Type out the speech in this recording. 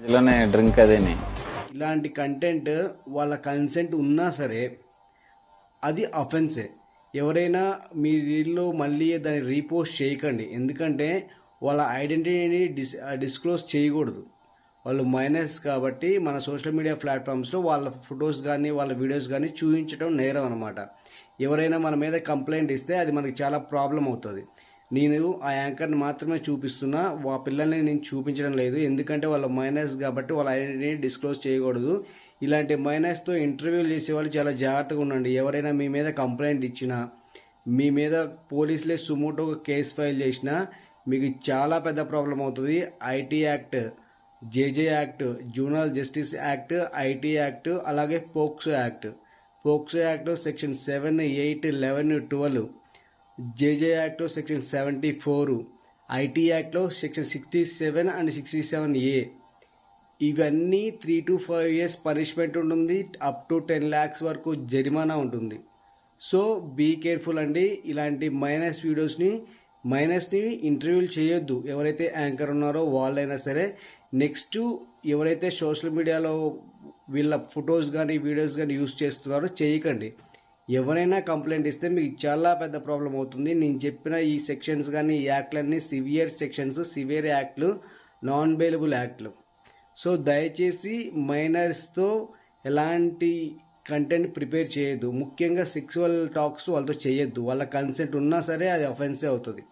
ఏజ్లోనే డ్రింక్ అదేని. ఇలాంటి కంటెంట్ వాళ్ళ కన్సెంట్ ఉన్నా సరే అది అఫెన్సే. ఎవరైనా మీ రీల్లో మళ్ళీ దాన్ని రీపోస్ట్ చేయకండి, ఎందుకంటే వాళ్ళ ఐడెంటిటీని డిస్క్లోజ్ చేయకూడదు. వాళ్ళు మైనస్ కాబట్టి మన సోషల్ మీడియా ప్లాట్ఫామ్స్లో వాళ్ళ ఫొటోస్ కానీ వాళ్ళ వీడియోస్ కానీ చూపించడం నేరం అనమాట. ఎవరైనా మన మీద కంప్లైంట్ ఇస్తే అది మనకి చాలా ప్రాబ్లం అవుతుంది. నేను ఆ యాంకర్ని మాత్రమే చూపిస్తున్నా, ఆ పిల్లల్ని నేను చూపించడం లేదు, ఎందుకంటే వాళ్ళ మైనస్ కాబట్టి వాళ్ళ ఐడెంటిటీని డిస్క్లోజ్ చేయకూడదు. ఇలాంటి మైనస్తో ఇంటర్వ్యూలు చేసే వాళ్ళు చాలా జాగ్రత్తగా ఉండండి. ఎవరైనా మీ మీద కంప్లైంట్ ఇచ్చినా, మీ మీద పోలీసులే సుమోటోగా కేసు ఫైల్ చేసినా మీకు చాలా పెద్ద ప్రాబ్లం అవుతుంది. IT act, JJ act, juvenile justice act, IT act, అలాగే POCSO act. POCSO act section 7, 8, 11, 12, JJ act section 74, IT యాక్ట్లో సెక్షన్ 67 అండ్ 67A. ఇవన్నీ 3 to 5 years పనిష్మెంట్ ఉంటుంది, అప్ టు 10 lakhs వరకు జరిమానా ఉంటుంది. సో బీ కేర్ఫుల్ అండి. ఇలాంటి మైనస్ని ఇంటర్వ్యూలు చేయొద్దు. ఎవరైతే యాంకర్ ఉన్నారో వాళ్ళైనా సరే. నెక్స్ట్ ఎవరైతే సోషల్ మీడియాలో వీళ్ళ ఫొటోస్ కానీ వీడియోస్ కానీ యూస్ చేస్తున్నారో చేయకండి. ఎవరైనా కంప్లైంట్ ఇస్తే మీకు చాలా పెద్ద ప్రాబ్లం అవుతుంది. నేను చెప్పిన ఈ సెక్షన్స్ కానీ ఈ యాక్ట్లన్నీ సివియర్ సెక్షన్స్, సివియర్ యాక్ట్లు, నాన్ బెయిలబుల్ యాక్ట్లు. సో దయచేసి మైనర్స్తో ఎలాంటి కంటెంట్ ప్రిపేర్ చేయొద్దు. ముఖ్యంగా సెక్సువల్ టాక్స్ వాళ్ళతో చేయొద్దు. వాళ్ళ కన్సెంట్ ఉన్నా సరే అది అఫెన్సే అవుతుంది.